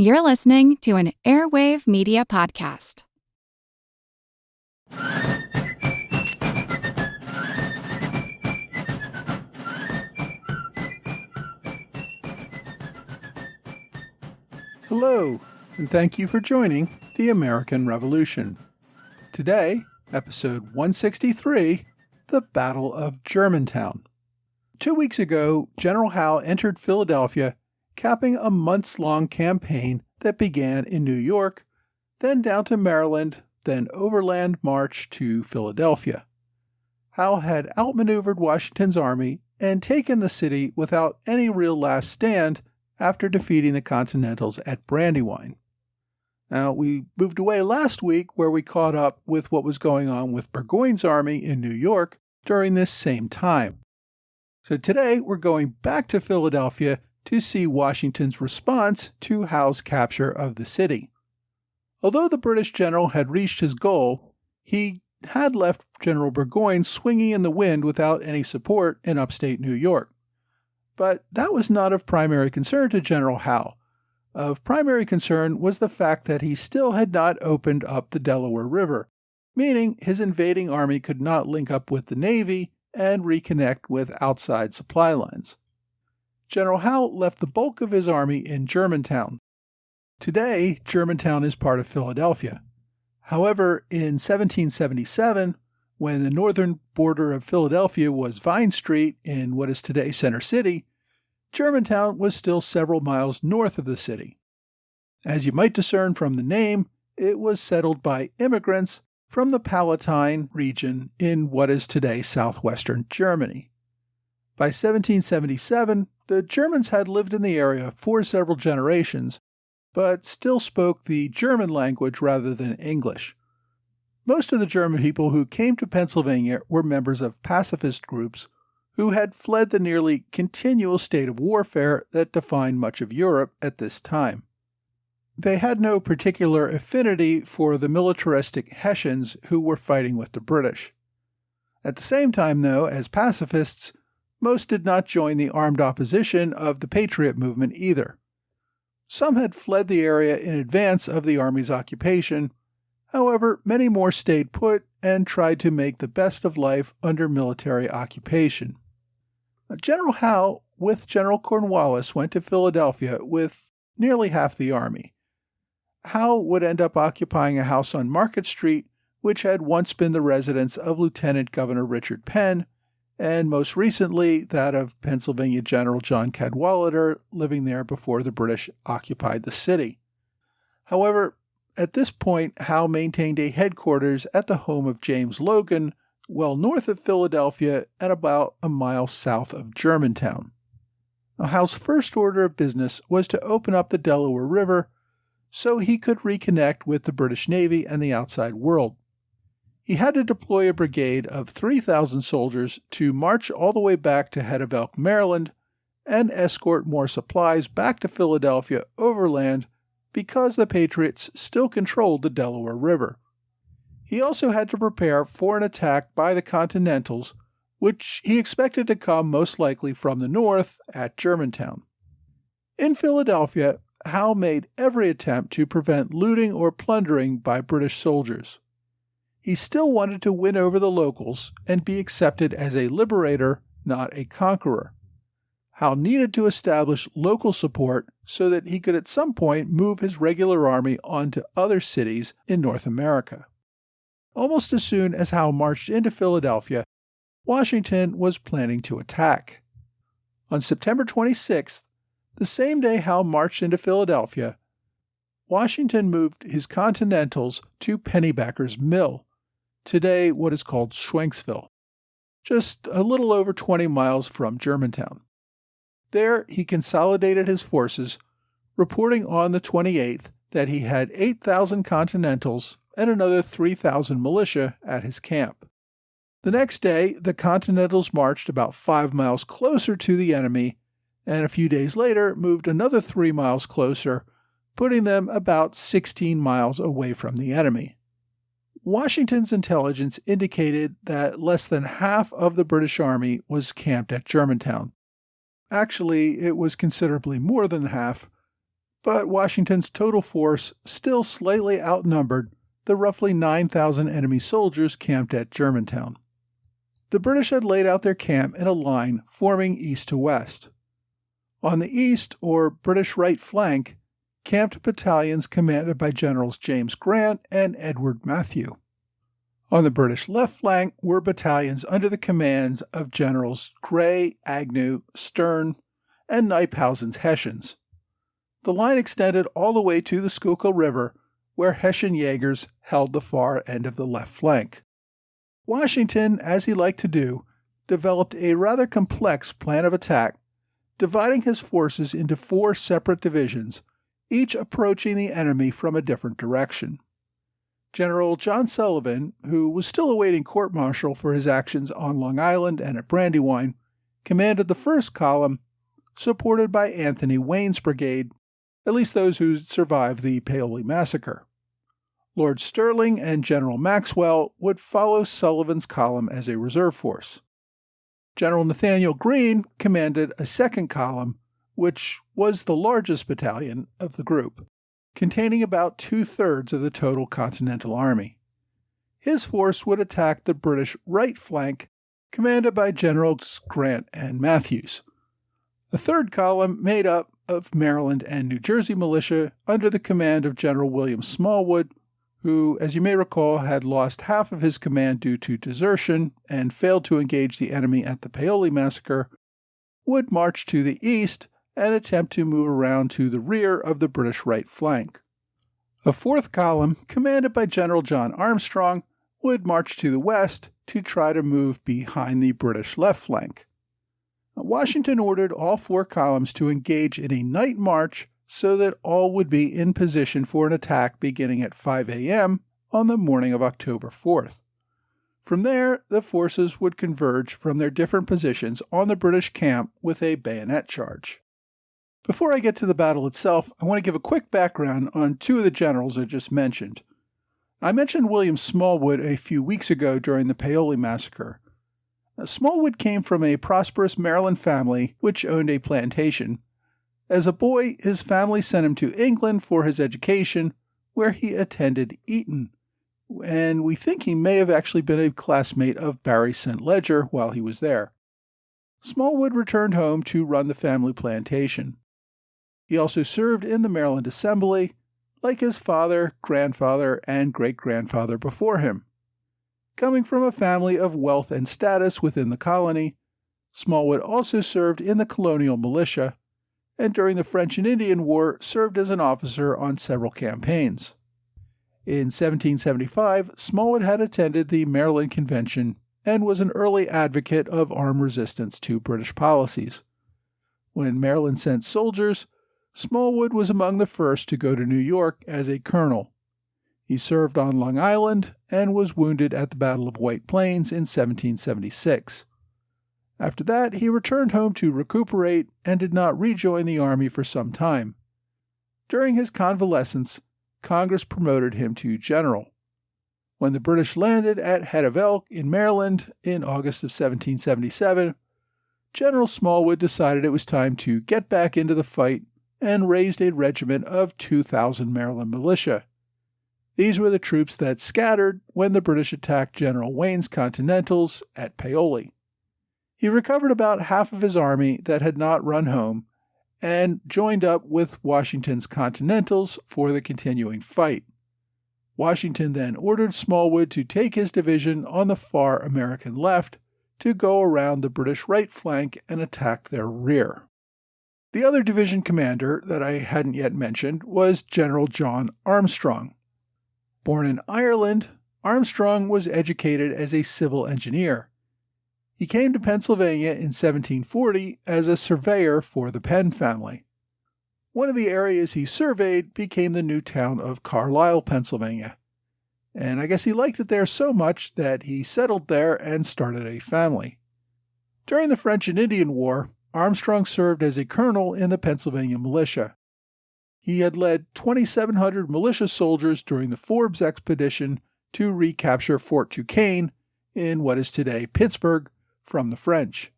You're listening to an Airwave Media Podcast. Hello, and thank you for joining the American Revolution. Today, episode 163, The Battle of Germantown. 2 weeks ago, General Howe entered Philadelphia, capping a months-long campaign that began in New York, then down to Maryland, then overland march to Philadelphia. Howe had outmaneuvered Washington's army and taken the city without any real last stand after defeating the Continentals at Brandywine. Now, we moved away last week where we caught up with what was going on with Burgoyne's army in New York during this same time. So today we're going back to Philadelphia to see Washington's response to Howe's capture of the city. Although the British general had reached his goal, he had left General Burgoyne swinging in the wind without any support in upstate New York. But that was not of primary concern to General Howe. Of primary concern was the fact that he still had not opened up the Delaware River, meaning his invading army could not link up with the Navy and reconnect with outside supply lines. General Howe left the bulk of his army in Germantown. Today, Germantown is part of Philadelphia. However, in 1777, when the northern border of Philadelphia was Vine Street in what is today Center City, Germantown was still several miles north of the city. As you might discern from the name, it was settled by immigrants from the Palatine region in what is today southwestern Germany. By 1777, the Germans had lived in the area for several generations, but still spoke the German language rather than English. Most of the German people who came to Pennsylvania were members of pacifist groups who had fled the nearly continual state of warfare that defined much of Europe at this time. They had no particular affinity for the militaristic Hessians who were fighting with the British. At the same time, though, as pacifists, most did not join the armed opposition of the Patriot movement either. Some had fled the area in advance of the Army's occupation. However, many more stayed put and tried to make the best of life under military occupation. General Howe, with General Cornwallis, went to Philadelphia with nearly half the army. Howe would end up occupying a house on Market Street, which had once been the residence of Lieutenant Governor Richard Penn, and most recently that of Pennsylvania General John Cadwalader, living there before the British occupied the city. However, at this point, Howe maintained a headquarters at the home of James Logan, well north of Philadelphia and about a mile south of Germantown. Now, Howe's first order of business was to open up the Delaware River so he could reconnect with the British Navy and the outside world. He had to deploy a brigade of 3,000 soldiers to march all the way back to Head of Elk, Maryland, and escort more supplies back to Philadelphia overland because the Patriots still controlled the Delaware River. He also had to prepare for an attack by the Continentals, which he expected to come most likely from the north at Germantown. In Philadelphia, Howe made every attempt to prevent looting or plundering by British soldiers. He still wanted to win over the locals and be accepted as a liberator, not a conqueror. Howe needed to establish local support so that he could at some point move his regular army on to other cities in North America. Almost as soon as Howe marched into Philadelphia, Washington was planning to attack. On September 26th, the same day Howe marched into Philadelphia, Washington moved his Continentals to Pennybacker's Mill, today what is called Schwenksville, just a little over 20 miles from Germantown. There he consolidated his forces, reporting on the 28th that he had 8,000 Continentals and another 3,000 militia at his camp. The next day, the Continentals marched about 5 miles closer to the enemy, and a few days later moved another 3 miles closer, putting them about 16 miles away from the enemy. Washington's intelligence indicated that less than half of the British Army was camped at Germantown. Actually, it was considerably more than half. but Washington's total force still slightly outnumbered the roughly 9,000 enemy soldiers camped at Germantown. The British had laid out their camp in a line forming east to west. On the east, or British right flank, camped battalions commanded by Generals James Grant and Edward Matthew. On the British left flank were battalions under the commands of Generals Gray, Agnew, Stern, and Kniphausen's Hessians. The line extended all the way to the Schuylkill River, where Hessian Jaegers held the far end of the left flank. Washington, as he liked to do, developed a rather complex plan of attack, dividing his forces into 4 separate divisions, each approaching the enemy from a different direction. General John Sullivan, who was still awaiting court-martial for his actions on Long Island and at Brandywine, commanded the first column, supported by Anthony Wayne's brigade, at least those who survived the Paoli massacre. Lord Stirling and General Maxwell would follow Sullivan's column as a reserve force. General Nathaniel Greene commanded a second column, which was the largest battalion of the group, containing about 2/3 of the total Continental Army. His force would attack the British right flank, commanded by Generals Grant and Matthews. A third column made up of Maryland and New Jersey militia under the command of General William Smallwood, who, as you may recall, had lost half of his command due to desertion and failed to engage the enemy at the Paoli massacre, would march to the east and attempt to move around to the rear of the British right flank. A fourth column, commanded by General John Armstrong, would march to the west to try to move behind the British left flank. Washington ordered all 4 columns to engage in a night march so that all would be in position for an attack beginning at 5 a.m. on the morning of October 4th. From there, the forces would converge from their different positions on the British camp with a bayonet charge. Before I get to the battle itself, I want to give a quick background on 2 of the generals I just mentioned. I mentioned William Smallwood a few weeks ago during the Paoli massacre. Smallwood came from a prosperous Maryland family which owned a plantation. As a boy, his family sent him to England for his education, where he attended Eton, and we think he may have actually been a classmate of Barry St. Ledger while he was there. Smallwood returned home to run the family plantation. He also served in the Maryland Assembly, like his father, grandfather, and great-grandfather before him. Coming from a family of wealth and status within the colony, Smallwood also served in the colonial militia, and during the French and Indian War served as an officer on several campaigns. In 1775, Smallwood had attended the Maryland Convention and was an early advocate of armed resistance to British policies. When Maryland sent soldiers, Smallwood was among the first to go to New York as a colonel. He served on Long Island and was wounded at the Battle of White Plains in 1776. After that, he returned home to recuperate and did not rejoin the Army for some time. During his convalescence, Congress promoted him to general. When the British landed at Head of Elk in Maryland in August of 1777, General Smallwood decided it was time to get back into the fight and raised a regiment of 2,000 Maryland militia. These were the troops that scattered when the British attacked General Wayne's Continentals at Paoli. He recovered about half of his army that had not run home and joined up with Washington's Continentals for the continuing fight. Washington then ordered Smallwood to take his division on the far American left to go around the British right flank and attack their rear. The other division commander that I hadn't yet mentioned was General John Armstrong. Born in Ireland, Armstrong was educated as a civil engineer. He came to Pennsylvania in 1740 as a surveyor for the Penn family. One of the areas he surveyed became the new town of Carlisle, Pennsylvania. And I guess he liked it there so much that he settled there and started a family. During the French and Indian War, Armstrong served as a colonel in the Pennsylvania militia. He had led 2,700 militia soldiers during the Forbes expedition to recapture Fort Duquesne in what is today Pittsburgh from the French.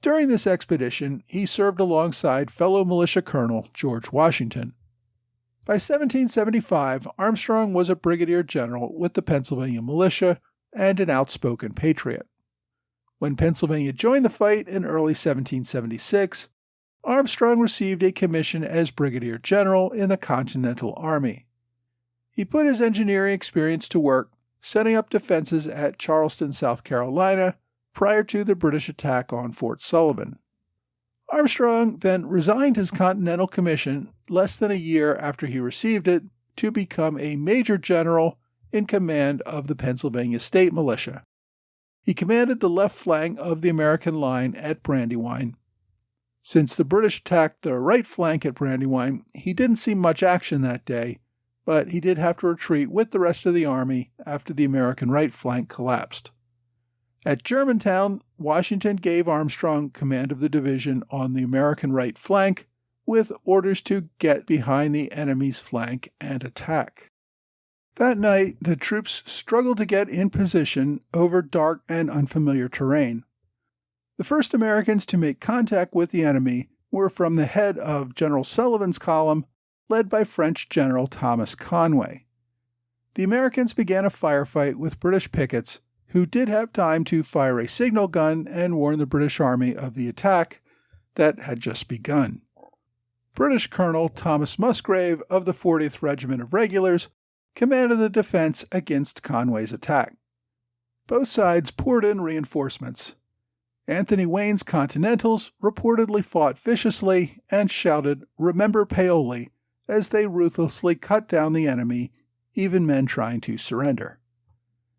During this expedition, he served alongside fellow militia colonel George Washington. By 1775, Armstrong was a brigadier general with the Pennsylvania militia and an outspoken patriot. When Pennsylvania joined the fight in early 1776, Armstrong received a commission as brigadier general in the Continental Army. He put his engineering experience to work, setting up defenses at Charleston, South Carolina, prior to the British attack on Fort Sullivan. Armstrong then resigned his Continental Commission less than a year after he received it to become a major general in command of the Pennsylvania State Militia. He commanded the left flank of the American line at Brandywine. Since the British attacked the right flank at Brandywine, he didn't see much action that day, but he did have to retreat with the rest of the army after the American right flank collapsed. At Germantown, Washington gave Armstrong command of the division on the American right flank, with orders to get behind the enemy's flank and attack. That night, the troops struggled to get in position over dark and unfamiliar terrain. The first Americans to make contact with the enemy were from the head of General Sullivan's column, led by French General Thomas Conway. The Americans began a firefight with British pickets, who did have time to fire a signal gun and warn the British Army of the attack that had just begun. British Colonel Thomas Musgrave of the 40th Regiment of Regulars commanded the defense against Conway's attack. Both sides poured in reinforcements. Anthony Wayne's Continentals reportedly fought viciously and shouted, "Remember Paoli," as they ruthlessly cut down the enemy, even men trying to surrender.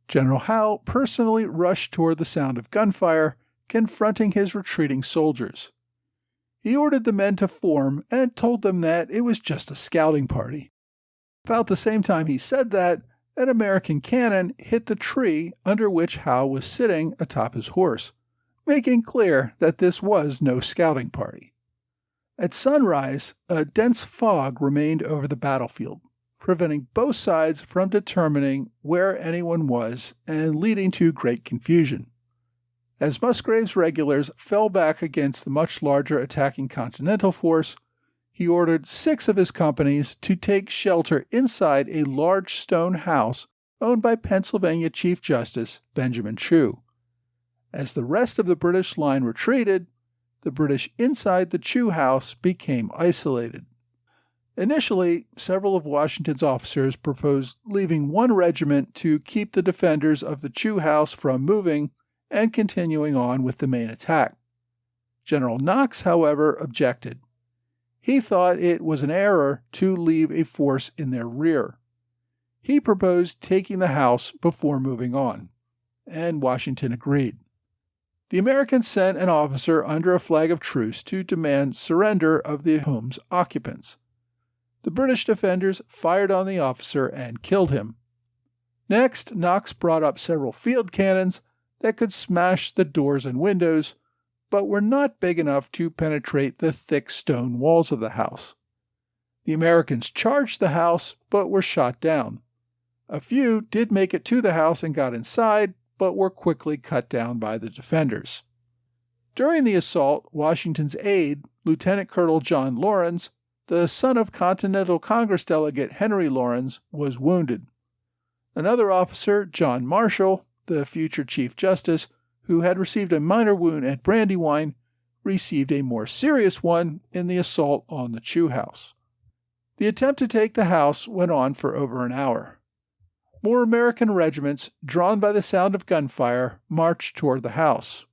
General Howe personally rushed toward the sound of gunfire, confronting his retreating soldiers. He ordered the men to form and told them that it was just a scouting party. About the same time he said that, an American cannon hit the tree under which Howe was sitting atop his horse, making clear that this was no scouting party. At sunrise, a dense fog remained over the battlefield, preventing both sides from determining where anyone was and leading to great confusion. As Musgrave's regulars fell back against the much larger attacking Continental force, he ordered 6 of his companies to take shelter inside a large stone house owned by Pennsylvania Chief Justice Benjamin Chew. As the rest of the British line retreated, the British inside the Chew house became isolated. Initially, several of Washington's officers proposed leaving one regiment to keep the defenders of the Chew house from moving and continuing on with the main attack. General Knox, however, objected. He thought it was an error to leave a force in their rear. He proposed taking the house before moving on, and Washington agreed. The Americans sent an officer under a flag of truce to demand surrender of the home's occupants. The British defenders fired on the officer and killed him. Next, Knox brought up several field cannons that could smash the doors and windows, but were not big enough to penetrate the thick stone walls of the house. The Americans charged the house, but were shot down. A few did make it to the house and got inside, but were quickly cut down by the defenders. During the assault, Washington's aide, Lieutenant Colonel John Laurens, the son of Continental Congress delegate Henry Laurens, was wounded. Another officer, John Marshall, the future Chief Justice, who had received a minor wound at Brandywine, received a more serious one in the assault on the Chew house. The attempt to take the house went on for over an hour. More American regiments, drawn by the sound of gunfire, marched toward the house.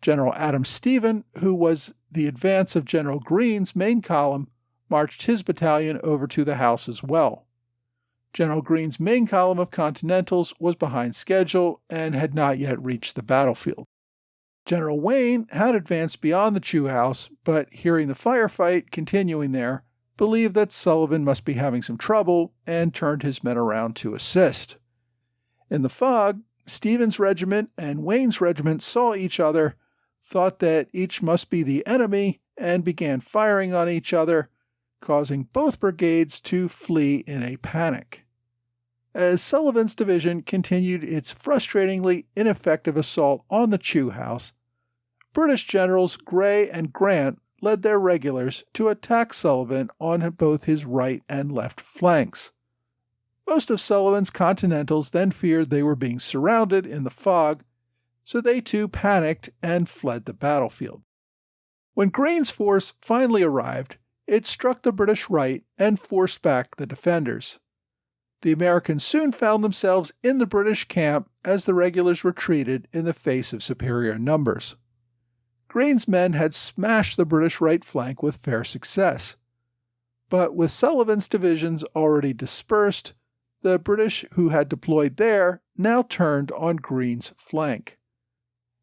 General Adam Stephen, who was the advance of General Greene's main column, marched his battalion over to the house as well. General Greene's main column of Continentals was behind schedule and had not yet reached the battlefield. General Wayne had advanced beyond the Chew house, but hearing the firefight continuing there, believed that Sullivan must be having some trouble and turned his men around to assist. In the fog, Stevens' regiment and Wayne's regiment saw each other, thought that each must be the enemy, and began firing on each other, causing both brigades to flee in a panic. As Sullivan's division continued its frustratingly ineffective assault on the Chew house, British generals Grey and Grant led their regulars to attack Sullivan on both his right and left flanks. Most of Sullivan's Continentals then feared they were being surrounded in the fog, so they too panicked and fled the battlefield. When Greene's force finally arrived, it struck the British right and forced back the defenders. The Americans soon found themselves in the British camp as the regulars retreated in the face of superior numbers. Greene's men had smashed the British right flank with fair success. But with Sullivan's divisions already dispersed, the British who had deployed there now turned on Greene's flank.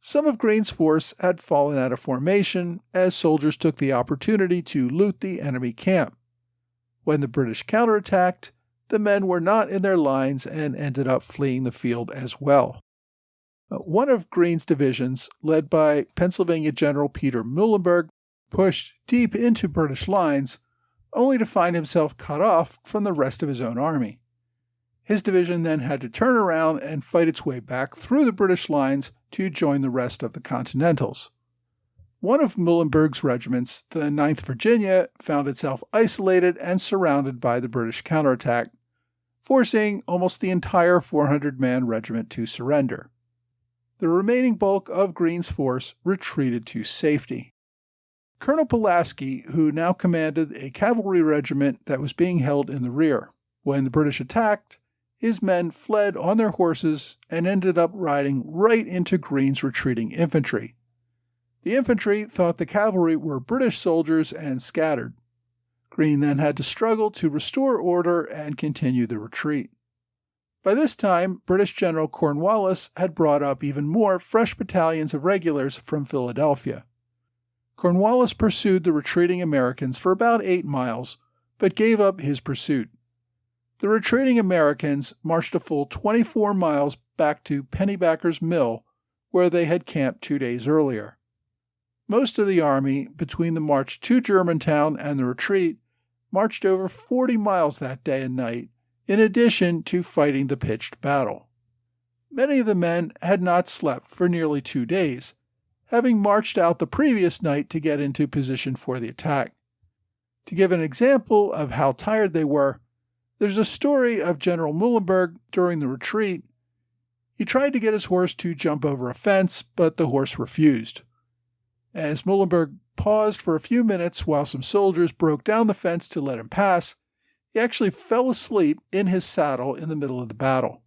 Some of Greene's force had fallen out of formation as soldiers took the opportunity to loot the enemy camp. When the British counterattacked, the men were not in their lines and ended up fleeing the field as well. One of Greene's divisions, led by Pennsylvania General Peter Muhlenberg, pushed deep into British lines, only to find himself cut off from the rest of his own army. His division then had to turn around and fight its way back through the British lines to join the rest of the Continentals. One of Muhlenberg's regiments, the 9th Virginia, found itself isolated and surrounded by the British counterattack, forcing almost the entire 400-man regiment to surrender. The remaining bulk of Greene's force retreated to safety. Colonel Pulaski, who now commanded a cavalry regiment that was being held in the rear. When the British attacked, his men fled on their horses and ended up riding right into Greene's retreating infantry. The infantry thought the cavalry were British soldiers and scattered. Greene then had to struggle to restore order and continue the retreat. By this time, British General Cornwallis had brought up even more fresh battalions of regulars from Philadelphia. Cornwallis pursued the retreating Americans for about 8 miles, but gave up his pursuit. The retreating Americans marched a full 24 miles back to Pennybacker's Mill, where they had camped 2 days earlier. Most of the army, between the march to Germantown and the retreat, marched over 40 miles that day and night, in addition to fighting the pitched battle. Many of the men had not slept for nearly 2 days, having marched out the previous night to get into position for the attack. To give an example of how tired they were, there's a story of General Muhlenberg during the retreat. He tried to get his horse to jump over a fence, but the horse refused. As Muhlenberg paused for a few minutes while some soldiers broke down the fence to let him pass, he actually fell asleep in his saddle in the middle of the battle.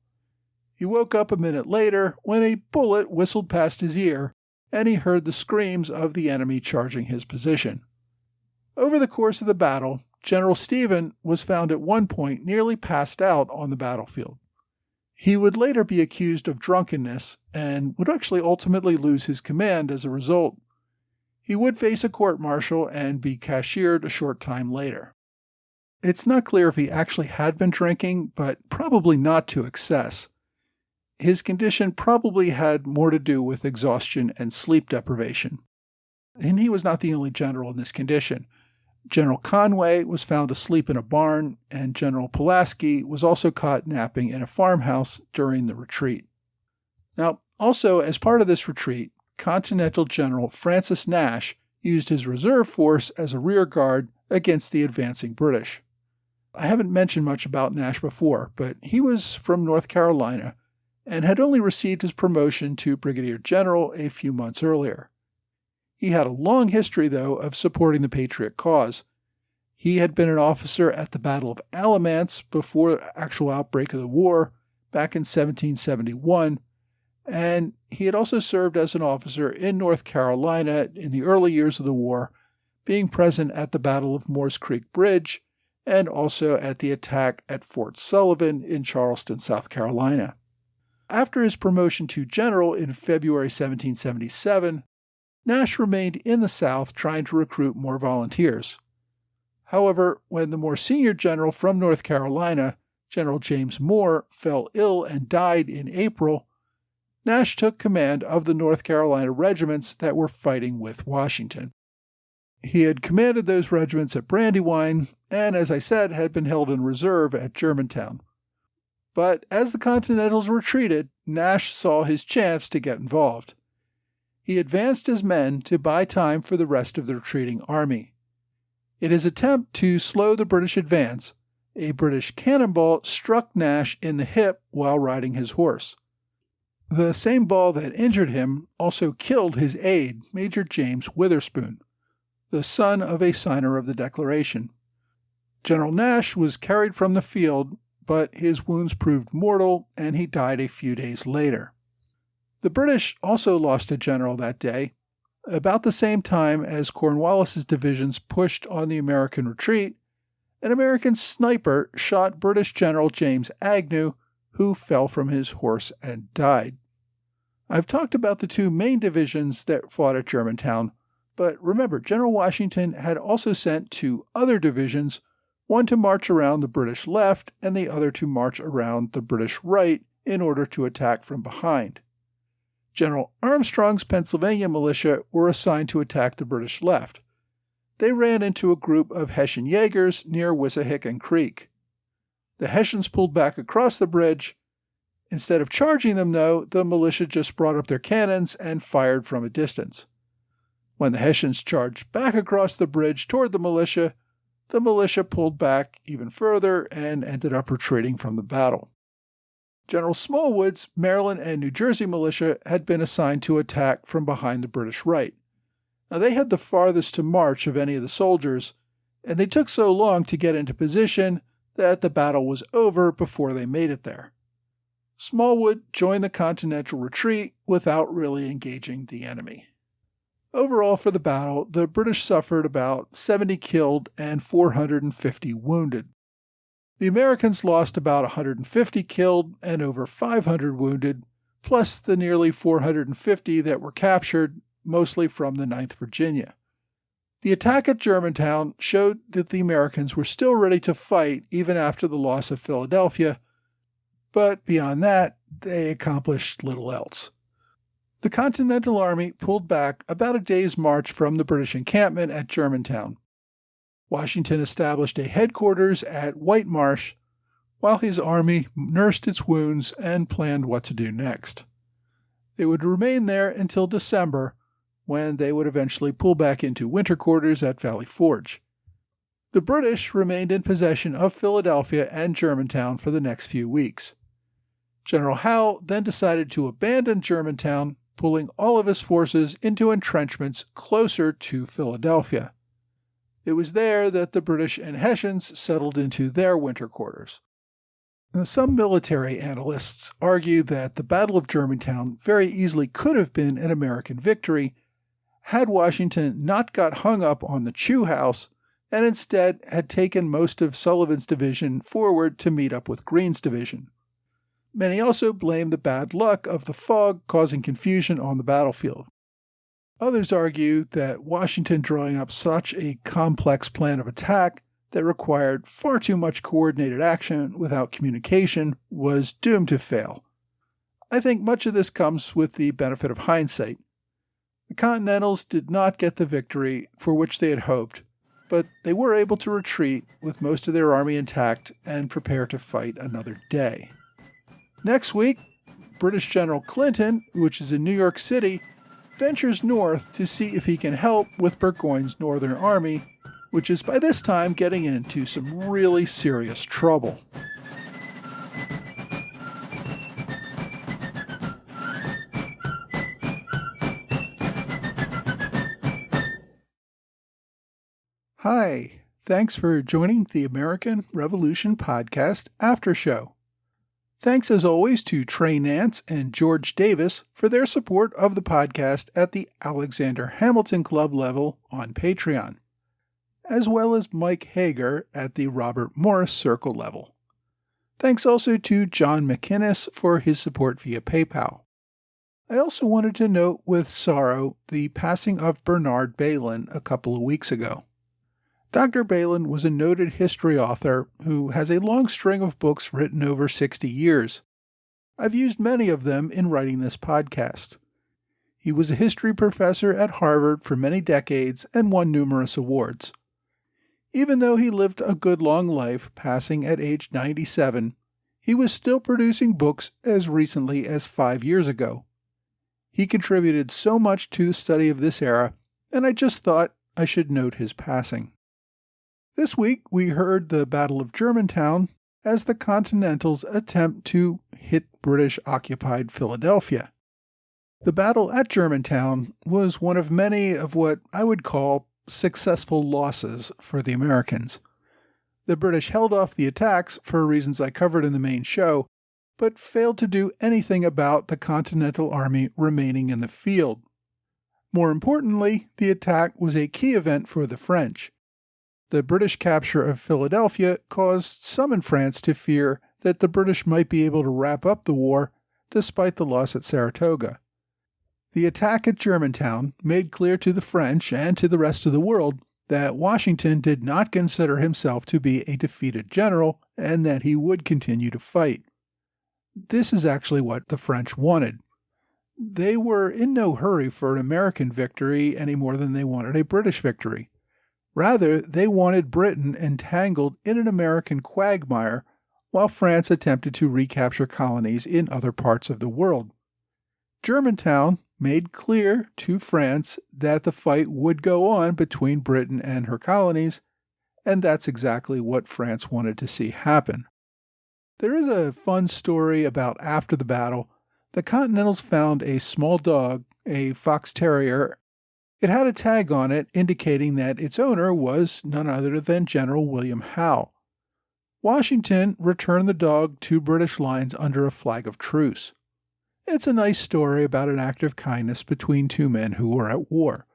He woke up a minute later when a bullet whistled past his ear, and he heard the screams of the enemy charging his position. Over the course of the battle, General Stephen was found at one point nearly passed out on the battlefield. He would later be accused of drunkenness and would actually ultimately lose his command as a result. He would face a court-martial and be cashiered a short time later. It's not clear if he actually had been drinking, but probably not to excess. His condition probably had more to do with exhaustion and sleep deprivation. And he was not the only general in this condition. General Conway was found asleep in a barn, and General Pulaski was also caught napping in a farmhouse during the retreat. Now, also as part of this retreat, Continental General Francis Nash used his reserve force as a rear guard against the advancing British. I haven't mentioned much about Nash before, but he was from North Carolina and had only received his promotion to brigadier general a few months earlier. He had a long history, though, of supporting the Patriot cause. He had been an officer at the Battle of Alamance before the actual outbreak of the war, back in 1771, and he had also served as an officer in North Carolina in the early years of the war, being present at the Battle of Moores Creek Bridge and also at the attack at Fort Sullivan in Charleston, South Carolina. After his promotion to general in February 1777, Nash remained in the South trying to recruit more volunteers. However, when the more senior general from North Carolina, General James Moore, fell ill and died in April, Nash took command of the North Carolina regiments that were fighting with Washington. He had commanded those regiments at Brandywine and, as I said, had been held in reserve at Germantown. But as the Continentals retreated, Nash saw his chance to get involved. he advanced his men to buy time for the rest of the retreating army. In his attempt to slow the British advance, a British cannonball struck Nash in the hip while riding his horse. The same ball that injured him also killed his aide, Major James Witherspoon, the son of a signer of the Declaration. General Nash was carried from the field, but his wounds proved mortal and he died a few days later. The British also lost a general that day, about the same time as Cornwallis's divisions pushed on the American retreat. An American sniper shot British General James Agnew, who fell from his horse and died. I've talked about the two main divisions that fought at Germantown, but remember, General Washington had also sent two other divisions, one to march around the British left and the other to march around the British right in order to attack from behind. General Armstrong's Pennsylvania militia were assigned to attack the British left. They ran into a group of Hessian Jaegers near Wissahickon Creek. The Hessians pulled back across the bridge. Instead of charging them, though, the militia just brought up their cannons and fired from a distance. When the Hessians charged back across the bridge toward the militia pulled back even further and ended up retreating from the battle. General Smallwood's Maryland and New Jersey militia had been assigned to attack from behind the British right. Now, they had the farthest to march of any of the soldiers, and they took so long to get into position that the battle was over before they made it there. Smallwood joined the Continental retreat without really engaging the enemy. Overall for the battle, the British suffered about 70 killed and 450 wounded. The Americans lost about 150 killed and over 500 wounded, plus the nearly 450 that were captured, mostly from the 9th Virginia. The attack at Germantown showed that the Americans were still ready to fight even after the loss of Philadelphia, but beyond that, they accomplished little else. The Continental Army pulled back about a day's march from the British encampment at Germantown. Washington established a headquarters at White Marsh, while his army nursed its wounds and planned what to do next. They would remain there until December, when they would eventually pull back into winter quarters at Valley Forge. The British remained in possession of Philadelphia and Germantown for the next few weeks. General Howe then decided to abandon Germantown, pulling all of his forces into entrenchments closer to Philadelphia. It was there that the British and Hessians settled into their winter quarters. Now, some military analysts argue that the Battle of Germantown very easily could have been an American victory had Washington not got hung up on the Chew House and instead had taken most of Sullivan's division forward to meet up with Greene's division. Many also blame the bad luck of the fog causing confusion on the battlefield. Others argue that Washington drawing up such a complex plan of attack that required far too much coordinated action without communication was doomed to fail. I think much of this comes with the benefit of hindsight. The Continentals did not get the victory for which they had hoped, but they were able to retreat with most of their army intact and prepare to fight another day. Next week, British General Clinton, which is in New York City, ventures north to see if he can help with Burgoyne's Northern Army, which is by this time getting into some really serious trouble. Hi, thanks for joining the American Revolution Podcast After Show. Thanks as always to Trey Nance and George Davis for their support of the podcast at the Alexander Hamilton Club level on Patreon, as well as Mike Hager at the Robert Morris Circle level. Thanks also to John McInnes for his support via PayPal. I also wanted to note with sorrow the passing of Bernard Bailyn a couple of weeks ago. Dr. Bailyn was a noted history author who has a long string of books written over 60 years. I've used many of them in writing this podcast. He was a history professor at Harvard for many decades and won numerous awards. Even though he lived a good long life, passing at age 97, he was still producing books as recently as 5 years ago. He contributed so much to the study of this era, and I just thought I should note his passing. This week we heard the Battle of Germantown as the Continentals attempt to hit British-occupied Philadelphia. The battle at Germantown was one of many of what I would call successful losses for the Americans. The British held off the attacks for reasons I covered in the main show, but failed to do anything about the Continental Army remaining in the field. More importantly, the attack was a key event for the French. The British capture of Philadelphia caused some in France to fear that the British might be able to wrap up the war despite the loss at Saratoga. The attack at Germantown made clear to the French and to the rest of the world that Washington did not consider himself to be a defeated general and that he would continue to fight. This is actually what the French wanted. They were in no hurry for an American victory any more than they wanted a British victory. Rather, they wanted Britain entangled in an American quagmire while France attempted to recapture colonies in other parts of the world. Germantown made clear to France that the fight would go on between Britain and her colonies, and that's exactly what France wanted to see happen. There is a fun story about after the battle. The Continentals found a small dog, a fox terrier. It had a tag on it indicating that its owner was none other than General William Howe. Washington returned the dog to British lines under a flag of truce. It's a nice story about an act of kindness between two men who were at war.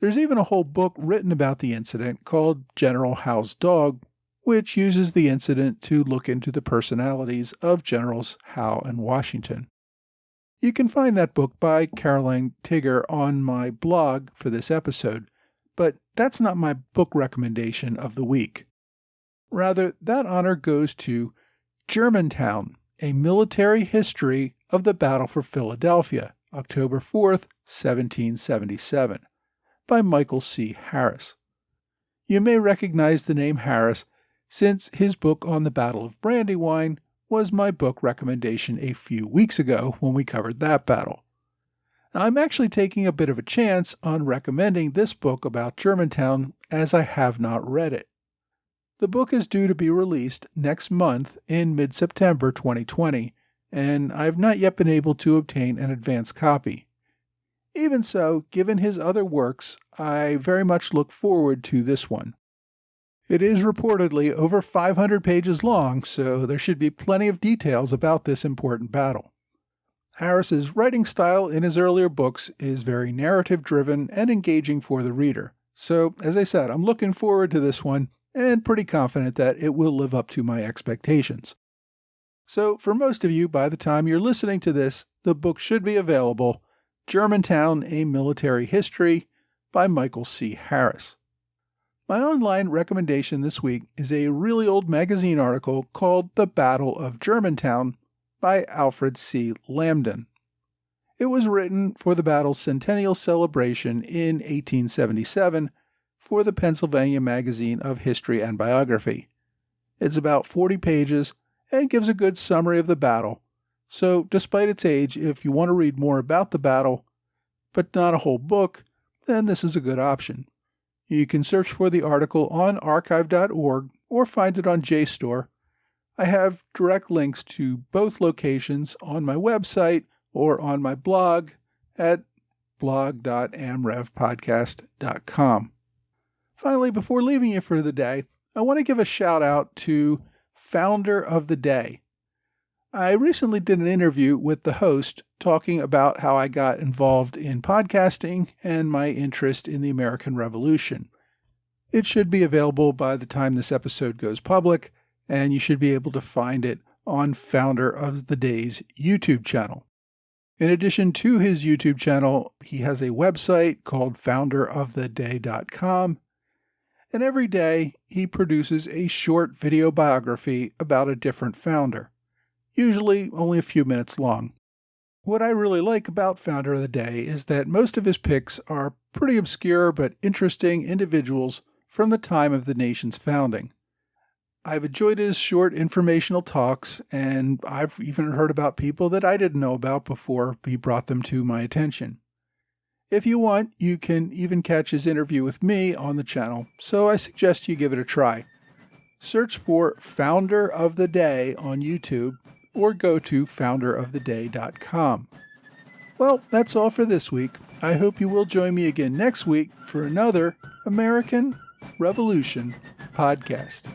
There's even a whole book written about the incident called General Howe's Dog, which uses the incident to look into the personalities of Generals Howe and Washington. You can find that book by Caroline Tigger on my blog for this episode, but that's not my book recommendation of the week. Rather, that honor goes to Germantown, A Military History of the Battle for Philadelphia, October 4th, 1777, by Michael C. Harris. You may recognize the name Harris since his book on the Battle of Brandywine was my book recommendation a few weeks ago when we covered that battle. Now, I'm actually taking a bit of a chance on recommending this book about Germantown as I have not read it. The book is due to be released next month in mid-September 2020, and I've not yet been able to obtain an advance copy. Even so, given his other works, I very much look forward to this one. It is reportedly over 500 pages long, so there should be plenty of details about this important battle. Harris's writing style in his earlier books is very narrative-driven and engaging for the reader. So, as I said, I'm looking forward to this one and pretty confident that it will live up to my expectations. So, for most of you, by the time you're listening to this, the book should be available, Germantown, A Military History by Michael C. Harris. My online recommendation this week is a really old magazine article called The Battle of Germantown by Alfred C. Lambden. It was written for the battle's centennial celebration in 1877 for the Pennsylvania Magazine of History and Biography. It's about 40 pages and gives a good summary of the battle, so despite its age, if you want to read more about the battle, but not a whole book, then this is a good option. You can search for the article on archive.org or find it on JSTOR. I have direct links to both locations on my website or on my blog at blog.amrevpodcast.com. Finally, before leaving you for the day, I want to give a shout out to Founder of the Day. I recently did an interview with the host talking about how I got involved in podcasting and my interest in the American Revolution. It should be available by the time this episode goes public, and you should be able to find it on Founder of the Day's YouTube channel. In addition to his YouTube channel, he has a website called founderoftheday.com, and every day he produces a short video biography about a different founder, usually only a few minutes long. What I really like about Founder of the Day is that most of his picks are pretty obscure but interesting individuals from the time of the nation's founding. I've enjoyed his short informational talks, and I've even heard about people that I didn't know about before he brought them to my attention. If you want, you can even catch his interview with me on the channel, so I suggest you give it a try. Search for Founder of the Day on YouTube or go to founderoftheday.com. Well, that's all for this week. I hope you will join me again next week for another American Revolution podcast.